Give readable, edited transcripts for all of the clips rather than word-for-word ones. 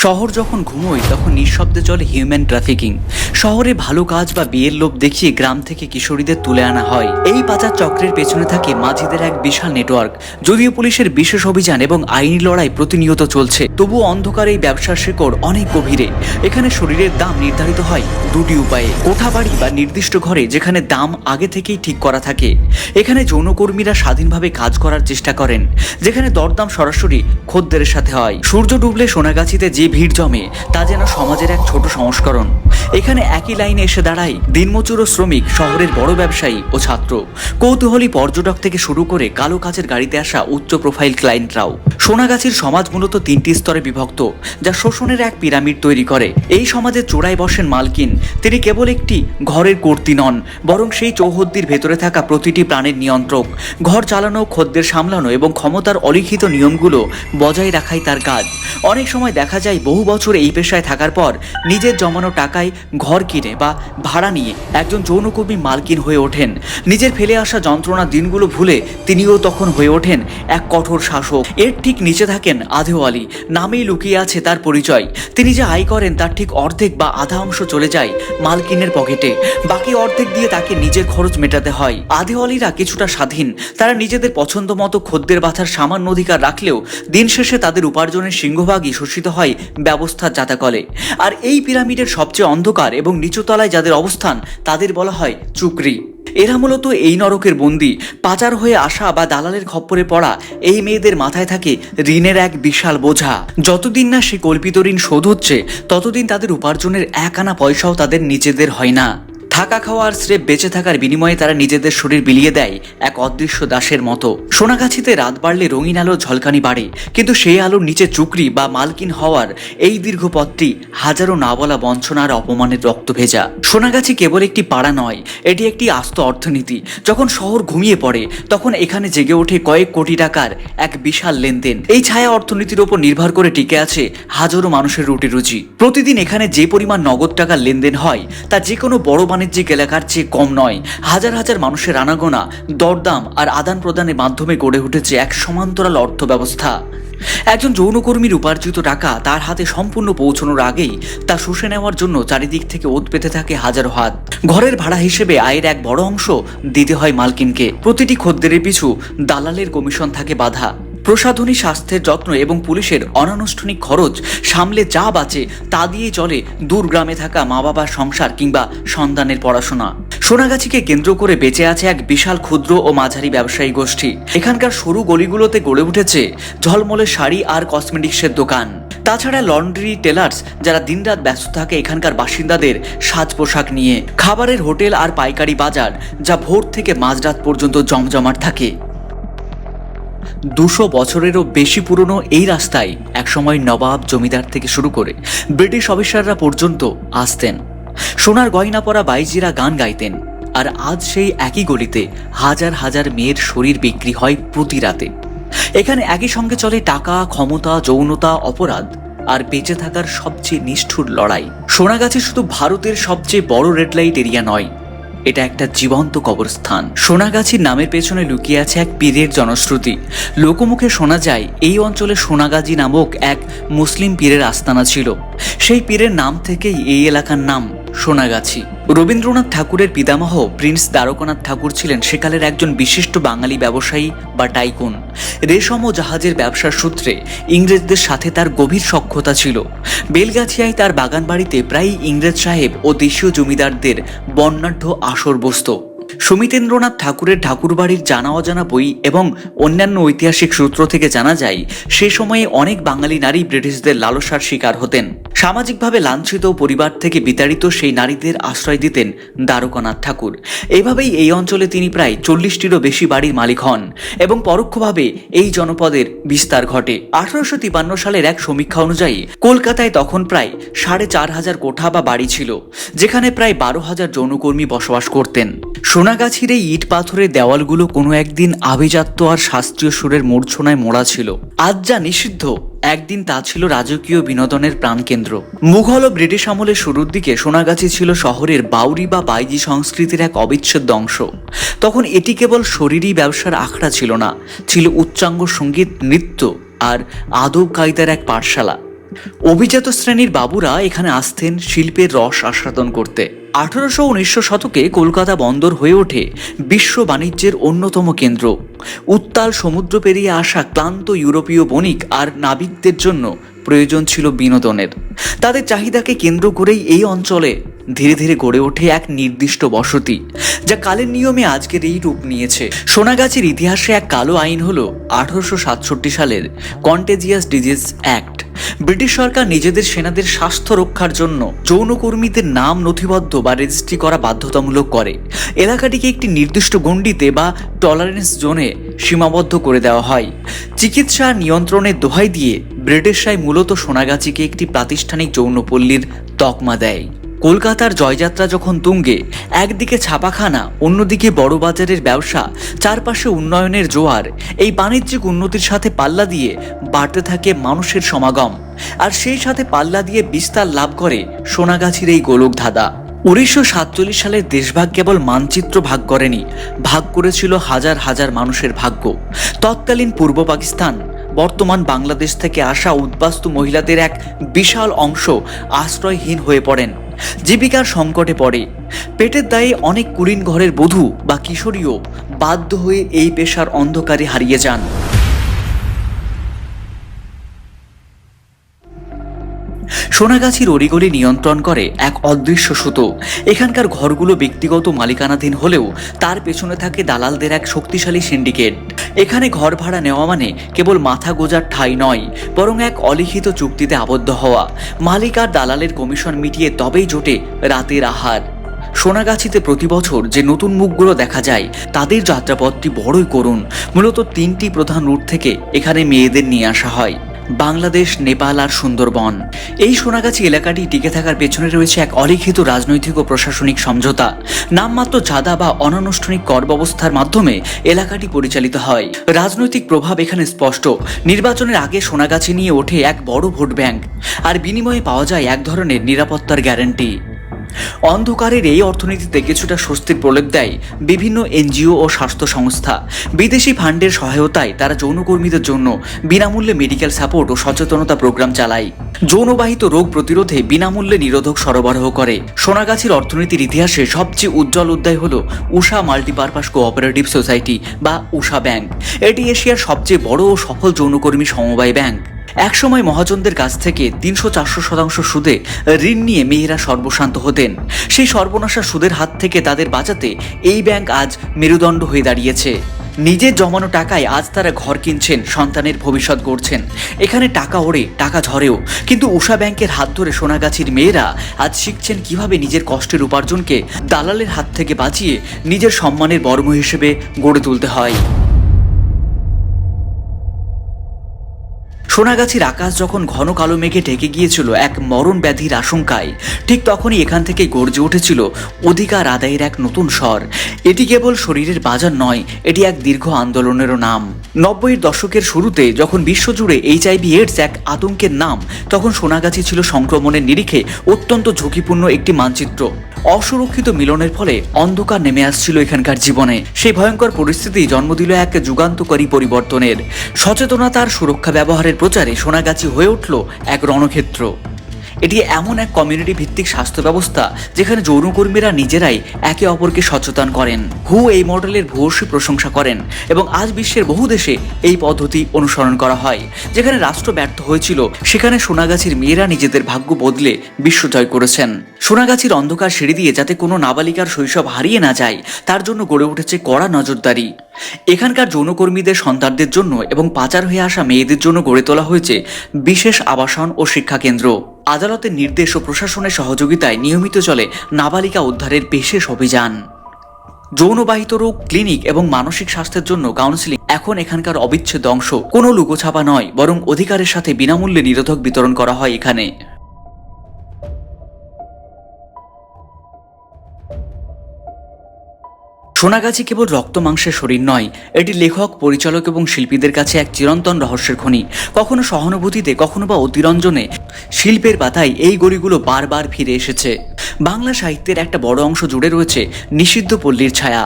শহর যখন ঘুমোয় তখন নিঃশব্দে চলে হিউম্যান ট্রাফিকিং। শহরে ভালো কাজ বা বিয়ের লোভ দেখিয়ে গ্রাম থেকে কিশোরীদের তুলে আনা হয়। এই পাচার চক্রের পেছনে থাকে মাঝিদের এক বিশাল নেটওয়ার্ক। যদিও পুলিশের বিশেষ অভিযান এবং আইনি লড়াই প্রতিনিয়ত চলছে, তবুও অন্ধকার এই ব্যবসার শেকড় অনেক গভীরে। এখানে শরীরের দাম নির্ধারিত হয় দুটি উপায়ে: কোঠা বাড়ি বা নির্দিষ্ট ঘরে, যেখানে দাম আগে থেকেই ঠিক করা থাকে। এখানে যৌনকর্মীরা স্বাধীনভাবে কাজ করার চেষ্টা করেন, যেখানে দরদাম সরাসরি খদ্দেরের সাথে হয়। সূর্য ডুবলে সোনাগাছিতে যে ভিড় জমে তা যেন সমাজের এক ছোট সংস্করণ। এখানে একই লাইনে এসে দাঁড়ায় দিনমজুর ও শ্রমিক, শহরের বড় ব্যবসায়ী ও ছাত্র, কৌতূহলী পর্যটক থেকে শুরু করে কালো কাচের গাড়িতে আসা উচ্চ প্রোফাইল ক্লায়েন্টরাও। সোনাগাছির সমাজ মূলত তিনটি স্তরে বিভক্ত, যা শোষণের এক পিরামিড তৈরি করে। এই সমাজের চূড়ায় বসেন মালকিন। তিনি কেবল একটি ঘরের কর্ত্রী নন, বরং সেই চৌহদ্দির ভেতরে থাকা প্রতিটি প্রাণের নিয়ন্ত্রক। ঘর চালানো, খদ্দের সামলানো এবং ক্ষমতার অলিখিত নিয়মগুলো বজায় রাখাই তার কাজ। অনেক সময় দেখা যায় বহু বছর এই পেশায় থাকার পর নিজের জমানো টাকায় ঘর কিনে বা ভাড়া নিয়ে একজন যৌনকর্মী মালকিন হয়ে ওঠেন। নিজের ফেলে আসা যন্ত্রণার দিনগুলো ভুলে তিনিও তখন হয়ে ওঠেন এক কঠোর শাসক। এর ঠিক নিচে থাকেন আধেওয়ালি, নামেই লুকিয়ে আছে তার পরিচয়। তিনি যে আয় করেন তার ঠিক অর্ধেক বা আধা অংশ চলে যায় মালকিনের পকেটে, বাকি অর্ধেক দিয়ে তাকে নিজের খরচ মেটাতে হয়। আধেওয়ালিরা কিছুটা স্বাধীন, তারা নিজেদের পছন্দ মতো খদ্দের বাছার সামান্য অধিকার রাখলেও দিন শেষে তাদের উপার্জনের সিংহভাগই শোষিত হয় ব্যবস্থার জাতাকলে। আর এই পিরামিডের সবচেয়ে অন্ধকার এবং নিচুতলায় যাদের অবস্থান তাদের বলা হয় চুকরি। এরা মূলত এই নরকের বন্দী। পাচার হয়ে আসা বা দালালের খপ্পরে পড়া এই মেয়েদের মাথায় থাকে ঋণের এক বিশাল বোঝা। যতদিন না সে কল্পিত ঋণ শোধ হচ্ছে, ততদিন তাদের উপার্জনের এক আনা পয়সাও তাদের নিজেদের হয় না। থাকা খাওয়া আর স্রেফ বেঁচে থাকার বিনিময়ে তারা নিজেদের শরীর বিলিয়ে দেয় এক অদৃশ্য দাসের মতো। সোনাগাছিতে রাত বাড়লে রঙিন আলোর ঝলকানি বাড়ে, কিন্তু সেই আলোর নিচে চুকরি বা মালকিন হওয়ার এই দীর্ঘ পথটি হাজারো না বলা বঞ্চনা আর অপমানের রক্ত ভেজা। সোনাগাছি কেবল একটি পাড়া নয়, এটি একটি আস্ত অর্থনীতি। যখন শহর ঘুমিয়ে পড়ে তখন এখানে জেগে ওঠে কয়েক কোটি টাকার এক বিশাল লেনদেন। এই ছায়া অর্থনীতির উপর নির্ভর করে টিকে আছে হাজারো মানুষের রুটি রুজি। প্রতিদিন এখানে যে পরিমাণ নগদ টাকার লেনদেন হয় তা যে কোনো বড় বাণিজ্যিক এলাকার চেয়ে কম নয়। হাজার হাজার মানুষের আনাগোনা, দরদাম আর আদান প্রদানের মাধ্যমে গড়ে উঠেছে এক সমান্তরাল অর্থ ব্যবস্থা। একজন যৌনকর্মীর উপার্জিত টাকা তার হাতে সম্পূর্ণ পৌঁছানোর আগেই তা শুষে নেওয়ার জন্য চারিদিক থেকে ওত পেতে থাকে হাজারো হাত। ঘরের ভাড়া হিসেবে আয়ের এক বড় অংশ দিতে হয় মালকিনকে। প্রতিটি খদ্দেরের পিছু দালালের কমিশন থাকে বাঁধা। প্রসাধনী, স্বাস্থ্যের যত্ন এবং পুলিশের অনানুষ্ঠানিক খরচ সামলে যা বাঁচে তা দিয়েই চলে দূর গ্রামে থাকা মা বাবার সংসার কিংবা সন্তানের পড়াশোনা। সোনাগাছিকে কেন্দ্র করে বেঁচে আছে এক বিশাল ক্ষুদ্র ও মাঝারি ব্যবসায়ী গোষ্ঠী। এখানকার সরু গলিগুলোতে গড়ে উঠেছে ঝলমলে শাড়ি আর কসমেটিক্সের দোকান। তাছাড়া লন্ড্রি, টেলার্স, যারা দিনরাত ব্যস্ত থাকে এখানকার বাসিন্দাদের সাজ পোশাক নিয়ে। খাবারের হোটেল আর পাইকারি বাজার, যা ভোর থেকে মাঝরাত পর্যন্ত জমজমাট থাকে। 200 বছরেরও বেশি পুরনো এই রাস্তায় একসময় নবাব, জমিদার থেকে শুরু করে ব্রিটিশ অফিসাররা পর্যন্ত আসতেন। সোনার গয়না পরা বাইজিরা গান গাইতেন। আর আজ সেই একই গলিতে হাজার হাজার মেয়ের শরীর বিক্রি হয় প্রতি রাতে। এখানে একই সঙ্গে চলে টাকা, ক্ষমতা, যৌনতা, অপরাধ আর বেঁচে থাকার সবচেয়ে নিষ্ঠুর লড়াই। সোনাগাছি শুধু ভারতের সবচেয়ে বড় রেড লাইট এরিয়া নয়, এটা একটা জীবন্ত কবরস্থান। সোনাগাছির নামের পেছনে লুকিয়ে আছে এক পীরের জনশ্রুতি। লোকমুখে শোনা যায় এই অঞ্চলে সোনাগাজী নামক এক মুসলিম পীরের আস্তানা ছিল। সেই পীরের নাম থেকেই এই এলাকার নাম সোনাগাছি। রবীন্দ্রনাথ ঠাকুরের পিতামহ প্রিন্স দ্বারকানাথ ঠাকুর ছিলেন সেকালের একজন বিশিষ্ট বাঙালি ব্যবসায়ী বা টাইকুন। রেশম ও জাহাজের ব্যবসার সূত্রে ইংরেজদের সাথে তার গভীর সখ্যতা ছিল। বেলগাছিয়ায় তার বাগান বাড়িতে প্রায়ই ইংরেজ সাহেব ও দেশীয় জমিদারদের বর্ণাঢ্য আসর বসত। সমিতেন্দ্রনাথ ঠাকুরের ঠাকুরবাড়ির জানা অজানা বই এবং অন্যান্য ঐতিহাসিক সূত্র থেকে জানা যায় সে সময়ে অনেক বাঙালি নারী ব্রিটিশদের লালসার শিকার হতেন। সামাজিকভাবে লাঞ্ছিত পরিবার থেকে বিতাড়িত সেই নারীদের আশ্রয় দিতেন দ্বারকানাথ ঠাকুর। এভাবেই এই অঞ্চলে তিনি প্রায় 40টিরও বেশি বাড়ির মালিক হন এবং পরোক্ষভাবে এই জনপদের বিস্তার ঘটে। 1853 সালের এক সমীক্ষা অনুযায়ী কলকাতায় তখন প্রায় 4500 কোঠা বা বাড়ি ছিল, যেখানে প্রায় 12,000 যৌনকর্মী বসবাস করতেন। সোনাগাছির এই ইট পাথরের দেওয়ালগুলো কোনো একদিন আভিজাত্য আর শাস্ত্রীয় সুরের মূর্ছনায় মোড়া ছিল। আজ যা নিষিদ্ধ, একদিন তা ছিল রাজকীয় বিনোদনের প্রাণকেন্দ্র। মুঘল ও ব্রিটিশ আমলের শুরুর দিকে সোনাগাছি ছিল শহরের বাউরি বা বাইজি সংস্কৃতির এক অবিচ্ছেদ্য অংশ। তখন এটি কেবল শরীরী ব্যবসার আখড়া ছিল না, ছিল উচ্চাঙ্গ সঙ্গীত, নৃত্য আর আদব কায়দার এক পাঠশালা। অভিজাত শ্রেণীর বাবুরা এখানে আসতেন শিল্পের রস আস্বাদন করতে। 1819 শতকে কলকাতা বন্দর হয়ে ওঠে বিশ্ব বাণিজ্যের অন্যতম কেন্দ্র। উত্তাল সমুদ্র পেরিয়ে আসা ক্লান্ত ইউরোপীয় বণিক আর নাবিকদের জন্য প্রয়োজন ছিল বিনোদনের। তাদের চাহিদাকে কেন্দ্র করেই এই অঞ্চলে ধীরে ধীরে গড়ে ওঠে এক নির্দিষ্ট বসতি, যা কালের নিয়মে আজকের এই রূপ নিয়েছে। সোনাগাছির ইতিহাসে এক কালো আইন হলো 1867 সালের কন্টেজিয়াস ডিজিজ অ্যাক্ট। ব্রিটিশ সরকার নিজেদের সেনাদের স্বাস্থ্য রক্ষার জন্য যৌনকর্মীদের নাম নথিবদ্ধ বা রেজিস্ট্রি করা বাধ্যতামূলক করে। এলাকাটিকে একটি নির্দিষ্ট গণ্ডিতে বা টলারেন্স জোনে সীমাবদ্ধ করে দেওয়া হয়। চিকিৎসা নিয়ন্ত্রণের দোহাই দিয়ে ব্রিটিশরাই মূলত সোনাগাছিকে একটি প্রাতিষ্ঠানিক যৌনপল্লীর তকমা দেয়। কলকাতার জয়যাত্রা যখন তুঙ্গে, একদিকে ছাপাখানা, অন্যদিকে বড় বাজারের ব্যবসা, চারপাশে উন্নয়নের জোয়ার, এই বাণিজ্যিক উন্নতির সাথে পাল্লা দিয়ে বাড়তে থাকে মানুষের সমাগম, আর সেই সাথে পাল্লা দিয়ে বিস্তার লাভ করে সোনাগাছির এই গোলকধাঁধা। 1947 সালের দেশভাগ কেবল মানচিত্র ভাগ করেনি, ভাগ করেছিল হাজার হাজার মানুষের ভাগ্য। তৎকালীন পূর্ব পাকিস্তান, বর্তমান বাংলাদেশ থেকে আসা উদ্বাস্তু মহিলাদের এক বিশাল অংশ আশ্রয়হীন হয়ে পড়েন, জীবিকার সংকটে পড়ে। পেটের দায়ে অনেক কুলীন ঘরের বধূ বা কিশোরীও বাধ্য হয়ে এই পেশার অন্ধকারে হারিয়ে যান। সোনাগাছির অলিগলি নিয়ন্ত্রণ করে এক অদৃশ্য সুতো। এখানকার ঘরগুলো ব্যক্তিগত মালিকানাধীন হলেও তার পেছনে থাকে দালালদের এক শক্তিশালী সিন্ডিকেট। এখানে ঘর ভাড়া নেওয়া মানে কেবল মাথা গোজার ঠাঁই নয়, বরং এক অলিখিত চুক্তিতে আবদ্ধ হওয়া। মালিক আর দালালের কমিশন মিটিয়ে তবেই জোটে রাতের আহার। সোনাগাছিতে প্রতি বছর যে নতুন মুখগুলো দেখা যায়, তাদের যাত্রাপথটি বড়ই করুণ। মূলত 3টি প্রধান রুট থেকে এখানে মেয়েদের নিয়ে আসা হয়: বাংলাদেশ, নেপাল আর সুন্দরবন। এই সোনাগাছি এলাকাটি টিকে থাকার পেছনে রয়েছে এক অলিখিত রাজনৈতিক ও প্রশাসনিক সমঝোতা। নামমাত্র চাঁদা বা অনানুষ্ঠানিক কর ব্যবস্থার মাধ্যমে এলাকাটি পরিচালিত হয়। রাজনৈতিক প্রভাব এখানে স্পষ্ট। নির্বাচনের আগে সোনাগাছি নিয়ে ওঠে এক বড় ভোট ব্যাংক, আর বিনিময়ে পাওয়া যায় এক ধরনের নিরাপত্তার গ্যারান্টি। অন্ধকারের এই অর্থনীতিতে কিছুটা স্বস্তির প্রলেপ দেয় বিভিন্ন এনজিও ও স্বাস্থ্য সংস্থা। বিদেশি ফান্ডের সহায়তায় তারা যৌনকর্মীদের জন্য বিনামূল্যে মেডিকেল সাপোর্ট ও সচেতনতা প্রোগ্রাম চালায়। যৌনবাহিত রোগ প্রতিরোধে বিনামূল্যে নিরোধক সরবরাহ করে। সোনাগাছির অর্থনীতির ইতিহাসে সবচেয়ে উজ্জ্বল অধ্যায় হল উষা মাল্টিপারপাস কোঅপারেটিভ সোসাইটি বা উষা ব্যাংক। এটি এশিয়ার সবচেয়ে বড় ও সফল যৌনকর্মী সমবায় ব্যাংক। একসময় মহাজনদের কাছ থেকে 300-400% সুদে ঋণ নিয়ে মেয়েরা সর্বশান্ত হতেন। সেই সর্বনাশা সুদের হাত থেকে তাদের বাঁচাতে এই ব্যাংক আজ মেরুদণ্ড হয়ে দাঁড়িয়েছে। নিজের জমানো টাকায় আজ তারা ঘর কিনছেন, সন্তানের ভবিষ্যৎ গড়ছেন। এখানে টাকা ওড়ে, টাকা ঝরেও, কিন্তু উষা ব্যাংকের হাত ধরে সোনাগাছির মেয়েরা আজ শিখছেন কিভাবে নিজের কষ্টের উপার্জনকে দালালের হাত থেকে বাঁচিয়ে নিজের সম্মানের বর্ম হিসেবে গড়ে তুলতে হয়। সোনাগাছির আকাশ যখন ঘন কালো মেঘে ঢেকে গিয়েছিল এক মরণ ব্যাধির আশঙ্কায়, ঠিক তখনই এখান থেকে গর্জে উঠেছিল অধিকার আদায়ের এক নতুন স্বর। এটি কেবল শরীরের বাজার নয়, এটি এক দীর্ঘ আন্দোলনেরও নাম। 90-এর দশকের শুরুতে যখন বিশ্বজুড়ে HIV/AIDS এক আতঙ্কের নাম, তখন সোনাগাছি ছিল সংক্রমণের নিরিখে অত্যন্ত ঝুঁকিপূর্ণ একটি মানচিত্র। অসুরক্ষিত মিলনের ফলে অন্ধকার নেমে আসছিল এখানকার জীবনে। সেই ভয়ঙ্কর পরিস্থিতি জন্ম দিল এক যুগান্তকারী পরিবর্তনের। সচেতনতার সুরক্ষা ব্যবহারের প্রচারে সোনাগাছি হয়ে উঠল এক রণক্ষেত্র। এটি এমন এক কমিউনিটি ভিত্তিক স্বাস্থ্য ব্যবস্থা যেখানে যৌনকর্মীরা নিজেরাই একে অপরকে সচেতন করেন। হু এই মডেলের ভূয়সী প্রশংসা করেন এবং আজ বিশ্বের বহু দেশে এই পদ্ধতি অনুসরণ করা হয়। যেখানে রাষ্ট্র ব্যর্থ হয়েছিল, সেখানে সোনাগাছির মেয়েরা নিজেদের ভাগ্য বদলে বিশ্ব জয় করেছেন। সোনাগাছির অন্ধকার সিঁড়ি দিয়ে যাতে কোনো নাবালিকার শৈশব হারিয়ে না যায়, তার জন্য গড়ে উঠেছে কড়া নজরদারি। এখানকার যৌনকর্মীদের সন্তানদের জন্য এবং পাচার হয়ে আসা মেয়েদের জন্য গড়ে তোলা হয়েছে বিশেষ আবাসন ও শিক্ষা কেন্দ্র। আদালতের নির্দেশ ও প্রশাসনের সহযোগিতায় নিয়মিত চলে নাবালিকা উদ্ধারের বিশেষ অভিযান। যৌনবাহিত রোগ ক্লিনিক এবং মানসিক স্বাস্থ্যের জন্য কাউন্সিলিং এখন এখানকার অবিচ্ছেদ্য অংশ। কোনো লুকোছাপা নয়, বরং অধিকারের সাথে বিনামূল্যে নিরোধক বিতরণ করা হয় এখানে। সোনাগাছি কেবল রক্ত মাংসের শরীর নয়, এটি লেখক, পরিচালক এবং শিল্পীদের কাছে এক চিরন্তন রহস্যের খনি। কখনো সহানুভূতিতে, কখনো বা অতিরঞ্জনে শিল্পের পাতায় এই গলিগুলো বারবার ফিরে এসেছে। বাংলা সাহিত্যের একটা বড় অংশ জুড়ে রয়েছে নিষিদ্ধ পল্লীর ছায়া।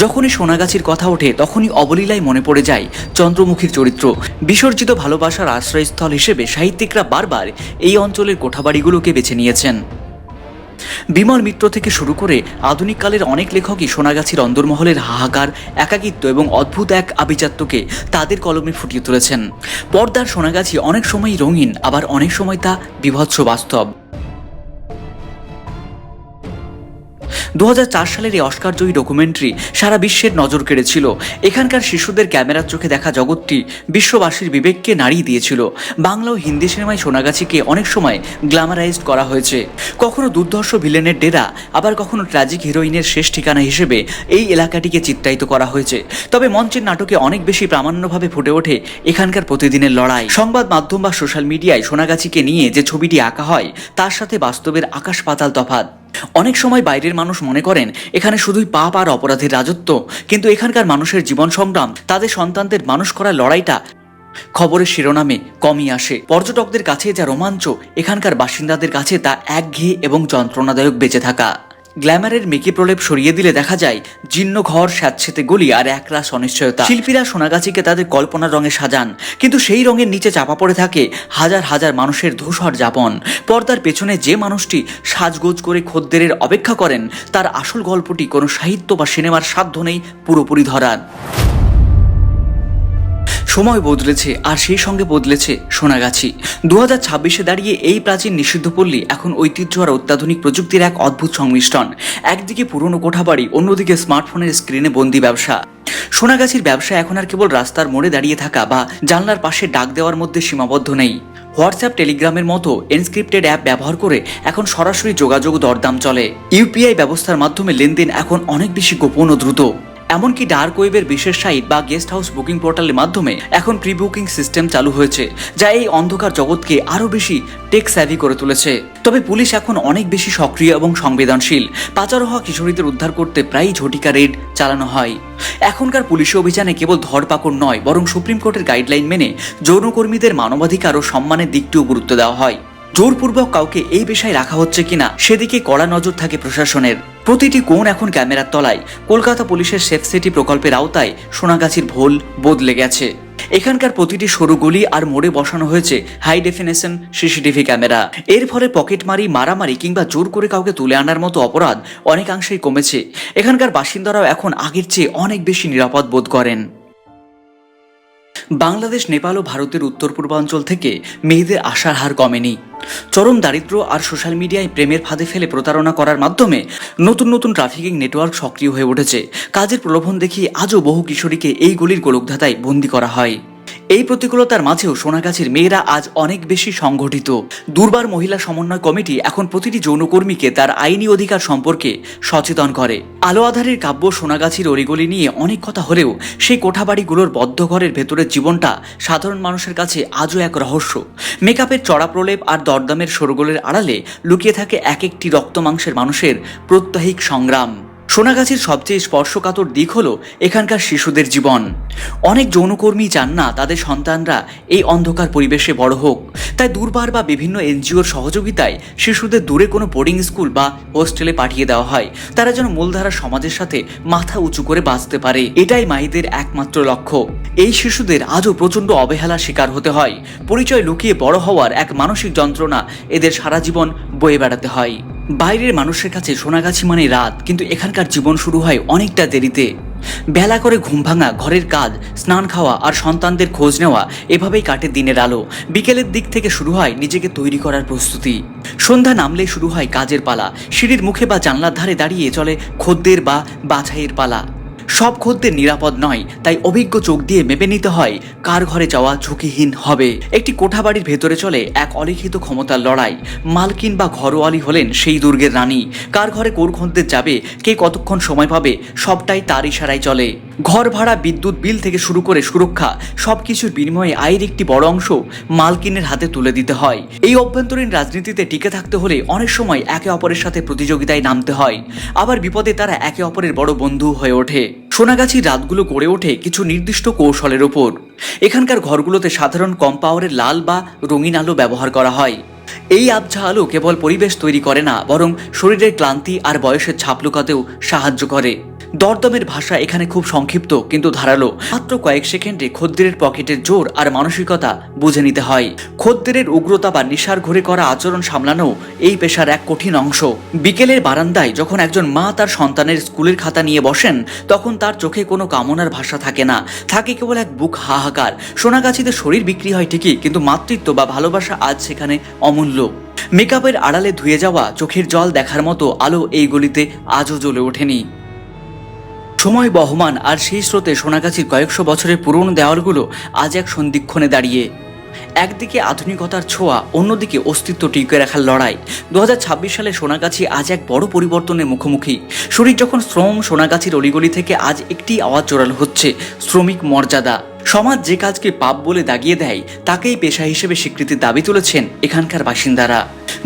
যখনই সোনাগাছির কথা ওঠে তখনই অবলীলায় মনে পড়ে যায় চন্দ্রমুখীর চরিত্র। বিসর্জিত ভালোবাসার আশ্রয়স্থল হিসেবে সাহিত্যিকরা বারবার এই অঞ্চলের কোঠাবাড়িগুলোকে বেছে নিয়েছেন। বিমল মিত্র থেকে শুরু করে আধুনিক কালের অনেক লেখকই সোনাগাছির অন্দরমহলের হাহাকার, একাকিত্ব এবং অদ্ভুত এক আভিজাত্যকে তাদের কলমে ফুটিয়ে তুলেছেন। পর্দার সোনাগাছি অনেক সময় রঙিন, আবার অনেক সময় তা বীভৎস বাস্তব। 2004 সালের এই অস্কারজয়ী ডকুমেন্টারি সারা বিশ্বের নজর কেড়েছিল। এখানকার শিশুদের ক্যামেরার চোখে দেখা জগৎটি বিশ্ববাসীর বিবেককে নাড়িয়ে দিয়েছিল। বাংলা ও হিন্দি সিনেমায় সোনাগাছিকে অনেক সময় গ্ল্যামারাইজড করা হয়েছে, কখনো দুর্ধর্ষ ভিলেনের ডেরা, আবার কখনো ট্র্যাজিক হিরোইনের শেষ ঠিকানা হিসেবে এই এলাকাটিকে চিত্রায়িত করা হয়েছে। তবে মঞ্চের নাটকে অনেক বেশি প্রামাণ্যভাবে ফুটে ওঠে এখানকার প্রতিদিনের লড়াই। সংবাদ মাধ্যম বা সোশ্যাল মিডিয়ায় সোনাগাছিকে নিয়ে যে ছবিটি আঁকা হয় তার সাথে বাস্তবের আকাশ পাতাল তফাৎ। অনেক সময় বাইরের মানুষ মনে করেন এখানে শুধুই পাপ আর অপরাধের রাজত্ব, কিন্তু এখানকার মানুষের জীবন সংগ্রাম, তাদের সন্তানদের মানুষ করার লড়াইটা খবরের শিরোনামে কমই আসে। পর্যটকদের কাছে যা রোমাঞ্চ, এখানকার বাসিন্দাদের কাছে তা একঘেয়ে এবং যন্ত্রণাদায়ক বেঁচে থাকা। গ্ল্যামারের মেকি প্রলেপ সরিয়ে দিলে দেখা যায় জীর্ণ ঘর, স্যাঁতসেঁতে গলি আর একরাশ অনিশ্চয়তা। শিল্পীরা সোনাগাছিকে তাদের কল্পনার রঙে সাজান, কিন্তু সেই রঙের নিচে চাপা পড়ে থাকে হাজার হাজার মানুষের ধূসর যাপন। পর্দার পেছনে যে মানুষটি সাজগোজ করে খদ্দেরের অপেক্ষা করেন, তার আসল গল্পটি কোনো সাহিত্য বা সিনেমার সাধ্য নেই পুরোপুরি ধরার। সময় বদলেছে, আর সেই সঙ্গে বদলেছে সোনাগাছি। 2026-এ দাঁড়িয়ে এই প্রাচীন নিষিদ্ধ পল্লী এখন ঐতিহ্য আর অত্যাধুনিক প্রযুক্তির এক অদ্ভুত সংমিশ্রণ। একদিকে পুরনো কোঠাবাড়ি, অন্যদিকে স্মার্টফোনের স্ক্রিনে বন্দি ব্যবসা। সোনাগাছির ব্যবসা এখন আর কেবল রাস্তার মোড়ে দাঁড়িয়ে থাকা বা জানলার পাশে ডাক দেওয়ার মধ্যে সীমাবদ্ধ নেই। হোয়াটসঅ্যাপ, টেলিগ্রামের মতো এনক্রিপ্টেড অ্যাপ ব্যবহার করে এখন সরাসরি যোগাযোগ, দরদাম চলে। ইউপিআই ব্যবস্থার মাধ্যমে লেনদেন এখন অনেক বেশি গোপন ও দ্রুত। এমনকি ডার্ক ওয়েবের বিশেষ সাইট বা গেস্ট হাউস বুকিং পোর্টালের মাধ্যমে এখন প্রি বুকিং সিস্টেম চালু হয়েছে, যা এই অন্ধকার জগৎকে আরও বেশি টেক স্যাভি করে তুলেছে। তবে পুলিশ এখন অনেক বেশি সক্রিয় এবং সংবেদনশীল। পাচার হওয়া কিশোরীদের উদ্ধার করতে প্রায়ই ঝটিকা রেড চালানো হয়। এখনকার পুলিশি অভিযানে কেবল ধরপাকড় নয়, বরং সুপ্রিম কোর্টের গাইডলাইন মেনে যৌনকর্মীদের মানবাধিকার ও সম্মানের দিকটিও গুরুত্ব দেওয়া হয়। জোরপূর্বক কাউকে এই পেশায় রাখা হচ্ছে কিনা সেদিকে কড়া নজর থাকে প্রশাসনের। প্রতিটি কোণ এখন ক্যামেরার তলায়। কলকাতা পুলিশের সেফ সিটি প্রকল্পের আওতায় সোনাগাছির ভোল বদলে গেছে। এখানকার প্রতিটি সরু গলি আর মোড়ে বসানো হয়েছে হাই ডেফিনেশন সিসিটিভি ক্যামেরা। এর ফলে পকেটমারি, মারামারি কিংবা জোর করে কাউকে তুলে আনার মতো অপরাধ অনেকাংশেই কমেছে। এখানকার বাসিন্দারাও এখন আগের চেয়ে অনেক বেশি নিরাপদ বোধ করেন। বাংলাদেশ, নেপাল ও ভারতের উত্তর পূর্বাঞ্চল থেকে মেয়েদের আসার হার কমেনি। চরম দারিদ্র্য আর সোশ্যাল মিডিয়ায় প্রেমের ফাঁদে ফেলে প্রতারণা করার মাধ্যমে নতুন নতুন ট্রাফিকিং নেটওয়ার্ক সক্রিয় হয়ে উঠেছে। কাজের প্রলোভন দেখিয়ে আজও বহু কিশোরীকে এই গলির গোলকধাঁধায় বন্দী করা হয়। এই প্রতিকূলতার মাঝেও সোনাগাছির মেয়েরা আজ অনেক বেশি সংগঠিত। দুর্বার মহিলা সমন্বয় কমিটি এখন প্রতিটি যৌনকর্মীকে তার আইনি অধিকার সম্পর্কে সচেতন করে। আলো আধারের কাব্য সোনাগাছির অলিগলি নিয়ে অনেক কথা হলেও সেই কোঠাবাড়িগুলোর বদ্ধ ঘরের ভেতরের জীবনটা সাধারণ মানুষের কাছে আজও এক রহস্য। মেকআপের চড়া প্রলেপ আর দরদামের সরগোলের আড়ালে লুকিয়ে থাকে এক একটি রক্তমাংসের মানুষের প্রত্যাহিক সংগ্রাম। সোনাগাছির সবচেয়ে স্পর্শকাতর দিক হলো এখানকার শিশুদের জীবন। অনেক যৌনকর্মী চান না তাদের সন্তানরা এই অন্ধকার পরিবেশে বড় হোক, তাই দুর্বার বা বিভিন্ন এনজিওর সহযোগিতায় শিশুদের দূরে কোনো বোর্ডিং স্কুল বা হোস্টেলে পাঠিয়ে দেওয়া হয়, তারা যেন মূলধারা সমাজের সাথে মাথা উঁচু করে বাঁচতে পারে। এটাই মায়েদের একমাত্র লক্ষ্য। এই শিশুদের আজও প্রচণ্ড অবহেলার শিকার হতে হয়। পরিচয় লুকিয়ে বড় হওয়ার এক মানসিক যন্ত্রণা এদের সারা জীবন বয়ে বেড়াতে হয়। বাইরের মানুষের কাছে সোনাগাছি মানে রাত, কিন্তু এখানকার জীবন শুরু হয় অনেকটা দেরিতে। বেলা করে ঘুম ভাঙা, ঘরের কাজ, স্নান খাওয়া আর সন্তানদের খোঁজ নেওয়া, এভাবেই কাটে দিনের আলো। বিকেলের দিক থেকে শুরু হয় নিজেকে তৈরি করার প্রস্তুতি। সন্ধ্যা নামলে শুরু হয় কাজের পালা। সিঁড়ির মুখে বা জানলার ধারে দাঁড়িয়ে চলে খদ্দের বা বাছাইয়ের পালা। সব খদ্দের নিরাপদ নয়, তাই অভিজ্ঞ চোখ দিয়ে মেপে নিতে হয় কার ঘরে যাওয়া ঝুঁকিহীন হবে। একটি কোঠাবাড়ির ভেতরে চলে এক অলিখিত ক্ষমতার লড়াই। মালকিন বা ঘরোয়ালি হলেন সেই দুর্গের রানী। কার ঘরে কোন খদ্দের যাবে, কে কতক্ষণ সময় পাবে, সবটাই তার ইশারায় চলে। ঘর ভাড়া, বিদ্যুৎ বিল থেকে শুরু করে সুরক্ষা, সবকিছুর বিনিময়ে আয়ের একটি বড় অংশ মালকিনের হাতে তুলে দিতে হয়। এই অভ্যন্তরীণ রাজনীতিতে টিকে থাকতে হলে অনেক সময় একে অপরের সাথে প্রতিযোগিতায় নামতে হয়, আবার বিপদে তারা একে অপরের বড় বন্ধু হয়ে ওঠে। সোনাগাছির রাতগুলো গড়ে ওঠে কিছু নির্দিষ্ট কৌশলের ওপর। এখানকার ঘরগুলোতে সাধারণ কম পাওয়ারের লাল বা রঙিন আলো ব্যবহার করা হয়। এই আবছা আলো কেবল পরিবেশ তৈরি করে না, বরং শরীরের ক্লান্তি আর বয়সের ছাপ লুকাতেও সাহায্য করে। দরদমের ভাষা এখানে খুব সংক্ষিপ্ত কিন্তু ধারালো। মাত্র কয়েক সেকেন্ডে খদ্দেরের পকেটের জোর আর মানসিকতা বুঝে নিতে হয়। খদ্দেরের উগ্রতা বা নেশার ঘরে করা আচরণ সামলানো এই পেশার এক কঠিন অংশ। বিকেলের বারান্দায় যখন একজন মা তার সন্তানের স্কুলের খাতা নিয়ে বসেন, তখন তার চোখে কোনো কামনার ভাষা থাকে না, থাকে কেবল এক বুক হাহাকার। সোনাগাছিতে শরীর বিক্রি হয় ঠিকই, কিন্তু মাতৃত্ব বা ভালোবাসা আজ সেখানে অমূল্য। মেকআপের আড়ালে ধুয়ে যাওয়া চোখের জল দেখার মতো আলো এই গলিতে আজও জ্বলে ওঠেনি। সময় বহমান আর সেই স্রোতে সোনাগাছির কয়েকশো বছরের পুরনো দেওয়ালগুলো আজ এক সন্ধিক্ষণে দাঁড়িয়ে। একদিকে আধুনিকতার ছোঁয়া, অন্যদিকে অস্তিত্ব টিকিয়ে রাখার লড়াই। 2026 সালে সোনাগাছি আজ এক বড় পরিবর্তনের মুখোমুখি। শরীর যখন শ্রম, সোনাগাছির অলিগলি থেকে আজ একটি আওয়াজ জোরালো হচ্ছে, শ্রমিক মর্যাদা। সমাজ যে কাজকে পাপ বলে দাগিয়ে দেয়, তাকেই পেশা হিসেবে স্বীকৃতির দাবি তুলেছেন এখানকার বাসিন্দারা।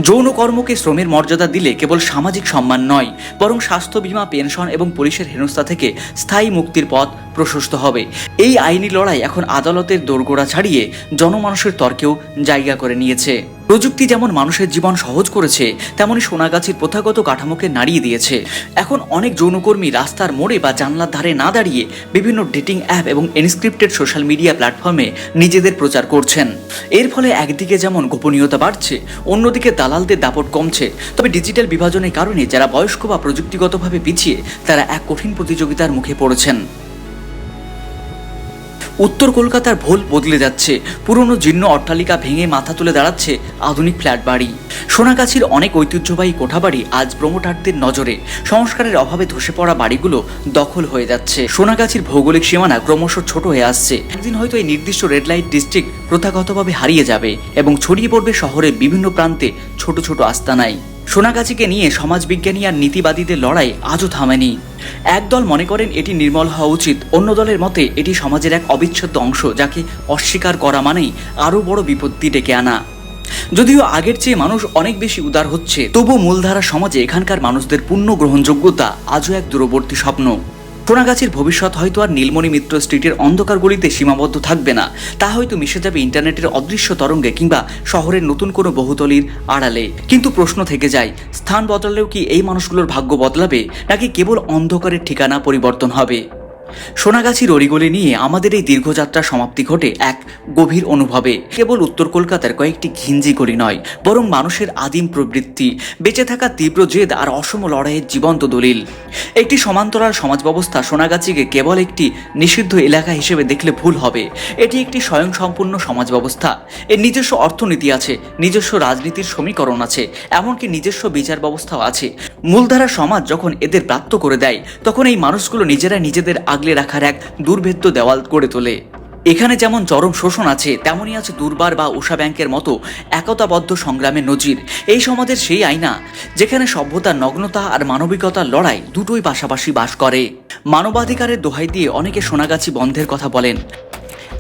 যৌন কর্মকে শ্রমের মর্যাদা দিলে কেবল সামাজিক সম্মান নয়, বরং স্বাস্থ্য বীমা, পেনশন এবং পুলিশের হেনস্থা থেকে স্থায়ী মুক্তির পথ প্রশস্ত হবে। এই আইনি লড়াই এখন আদালতের দোরগোড়া ছাড়িয়ে জনমানুষের তর্কেও জায়গা করে নিয়েছে। প্রযুক্তি যেমন মানুষের জীবন সহজ করেছে, তেমনি সোনাগাছির প্রথাগত কাঠামোকে নাড়িয়ে দিয়েছে। এখন অনেক যৌনকর্মী রাস্তার মোড়ে বা জানলার ধারে না দাঁড়িয়ে বিভিন্ন ডেটিং অ্যাপ এবং এনস্ক্রিপ্টেড সোশ্যাল মিডিয়া প্ল্যাটফর্মে নিজেদের প্রচার করছেন। এর ফলে একদিকে যেমন গোপনীয়তা বাড়ছে, অন্যদিকে দালালদের দাপট কমছে। তবে ডিজিটাল বিভাজনের কারণে যারা বয়স্ক বা প্রযুক্তিগতভাবে পিছিয়ে, তারা এক কঠিন প্রতিযোগিতার মুখে পড়েছেন। উত্তর কলকাতার ভোল বদলে যাচ্ছে, পুরনো জীর্ণ অট্টালিকা ভেঙে মাথা তুলে দাঁড়াচ্ছে আধুনিক ফ্ল্যাট বাড়ি। সোনাগাছির অনেক ঐতিহ্যবাহী কোঠাবাড়ি আজ প্রমোটারদের নজরে। সংস্কারের অভাবে ধসে পড়া বাড়িগুলো দখল হয়ে যাচ্ছে। সোনাগাছির ভৌগোলিক সীমানা ক্রমশ ছোট হয়ে আসছে। একদিন হয়তো এই নির্দিষ্ট রেড লাইট ডিস্ট্রিক্ট প্রথাগতভাবে হারিয়ে যাবে এবং ছড়িয়ে পড়বে শহরের বিভিন্ন প্রান্তে ছোট ছোট আস্তানায়। সোনাগাছিকে নিয়ে সমাজবিজ্ঞানী আর নীতিবাদীদের লড়াই আজও থামেনি। একদল মনে করেন এটি নির্মল হওয়া উচিত, অন্য দলের মতে এটি সমাজের এক অবিচ্ছেদ্য অংশ, যাকে অস্বীকার করা মানেই আরও বড় বিপত্তি ডেকে আনা। যদিও আগের চেয়ে মানুষ অনেক বেশি উদার হচ্ছে, তবু মূলধারা সমাজে এখানকার মানুষদের পূর্ণ গ্রহণযোগ্যতা আজও এক দূরবর্তী স্বপ্ন। সোনাগাছির ভবিষ্যৎ হয়তো আর নীলমণি মিত্র স্ট্রিটের অন্ধকার গলিতে সীমাবদ্ধ থাকবে না, তা হয়তো মিশে যাবে ইন্টারনেটের অদৃশ্য তরঙ্গে কিংবা শহরের নতুন কোনো বহুতলির আড়ালে। কিন্তু প্রশ্ন থেকে যায়, স্থান বদলালেও কি এই মানুষগুলোর ভাগ্য বদলাবে, নাকি কেবল অন্ধকারের ঠিকানা পরিবর্তন হবে? সোনাগাছির অলিগলি নিয়ে আমাদের এই দীর্ঘযাত্রার সমাপ্তি ঘটে এক গভীর অনুভবে। কেবল উত্তর কলকাতার কয়েকটি ঘিঞ্জি গলি নয়, বরং মানুষের আদিম প্রবৃত্তি, বেঁচে থাকা তীব্র জেদ আর অসম লড়াইয়ের জীবন্ত দলিল। একটি সমান্তরাল সমাজ ব্যবস্থা সোনাগাছিকে কেবল একটি নিষিদ্ধ এলাকা হিসেবে দেখলে ভুল হবে। এটি একটি স্বয়ংসম্পূর্ণ সমাজ ব্যবস্থা। এর নিজস্ব অর্থনীতি আছে, নিজস্ব রাজনীতির সমীকরণ আছে, এমনকি নিজস্ব বিচার ব্যবস্থাও আছে। মূলধারা সমাজ যখন এদের প্রাপ্ত করে দেয়, তখন এই মানুষগুলো নিজেরা নিজেদের আগলে রাখার এক দুর্ভেদ্য দেওয়াল গড়ে তোলে। এখানে যেমন চরম শোষণ আছে, তেমনই আছে দুর্বার বা উষা ব্যাংকের মতো একতাবদ্ধ সংগ্রামের নজির। এই সমাজের সেই আয়না যেখানে সভ্যতার নগ্নতা আর মানবিকতার লড়াই দুটোই পাশাপাশি বাস করে। মানবাধিকারের দোহাই দিয়ে অনেকে সোনাগাছি বন্ধের কথা বলেন,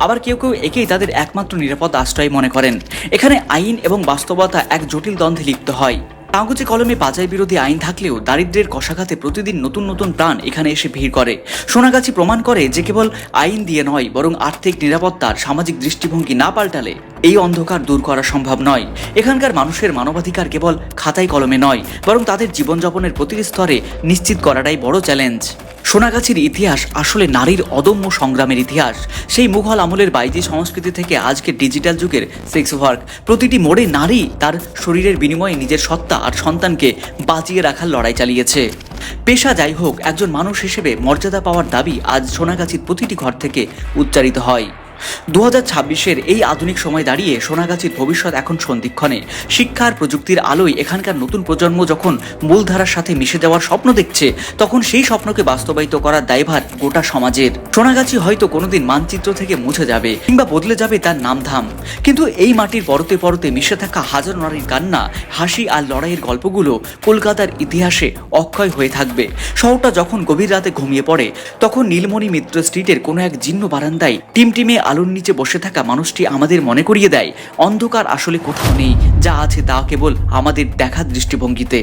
আবার কেউ কেউ একেই তাদের একমাত্র নিরাপদ আশ্রয় মনে করেন। এখানে আইন এবং বাস্তবতা এক জটিল দ্বন্দ্বে লিপ্ত হয়। কাগজে কলমে পাচার বিরোধী আইন থাকলেও দারিদ্র্যের কষাঘাতে প্রতিদিন নতুন নতুন প্রাণ এখানে এসে ভিড় করে। সোনাগাছি প্রমাণ করে যে কেবল আইন দিয়ে নয়, বরং আর্থিক নিরাপত্তার সামাজিক দৃষ্টিভঙ্গি না পাল্টালে এই অন্ধকার দূর করা সম্ভব নয়। এখানকার মানুষের মানবাধিকার কেবল খাতায় কলমে নয়, বরং তাদের জীবনযাপনের প্রতিটি স্তরে নিশ্চিত করাটাই বড় চ্যালেঞ্জ। সোনাগাছির ইতিহাস আসলে নারীর অদম্য সংগ্রামের ইতিহাস। সেই মুঘল আমলের বাইজি সংস্কৃতি থেকে আজকের ডিজিটাল যুগের সেক্স ওয়ার্ক, প্রতিটি মোড়ে নারী তার শরীরের বিনিময়ে নিজের সত্তা আর সন্তানকে বাঁচিয়ে রাখার লড়াই চালিয়েছে। পেশা যাই হোক, একজন মানুষ হিসেবে মর্যাদা পাওয়ার দাবি আজ সোনাগাছির প্রতিটি ঘর থেকে উচ্চারিত হয়। 2026-এর এই আধুনিক সময় দাঁড়িয়ে সোনাগাছির ভবিষ্যৎ এখন সন্ধিক্ষণে। শিক্ষার প্রযুক্তির আলোয় এখানকার নতুন প্রজন্ম যখন মূলধারার সাথে মিশে যাওয়ার স্বপ্ন দেখছে, তখন সেই স্বপ্নকে বাস্তবায়িত করার দায়ভার গোটা সমাজের। সোনাগাছি হয়তো কোনোদিন মানচিত্র থেকে মুছে যাবে কিংবা বদলে যাবে তার নামধাম, কিন্তু এই মাটির পরতে পরতে মিশে থাকা হাজার নারীর কান্না, হাসি আর লড়াইয়ের গল্পগুলো কলকাতার ইতিহাসে অক্ষয় হয়ে থাকবে। শহরটা যখন গভীর রাতে ঘুমিয়ে পড়ে, তখন নীলমণি মিত্র স্ট্রিটের কোনো এক জীর্ণ বারান্দায় টিমটিমে আলোর নিচে বসে থাকা মানুষটি আমাদের মনে করিয়ে দেয়, অন্ধকার আসলে কোথাও নেই, যা আছে তা কেবল আমাদের দেখার দৃষ্টিভঙ্গিতে।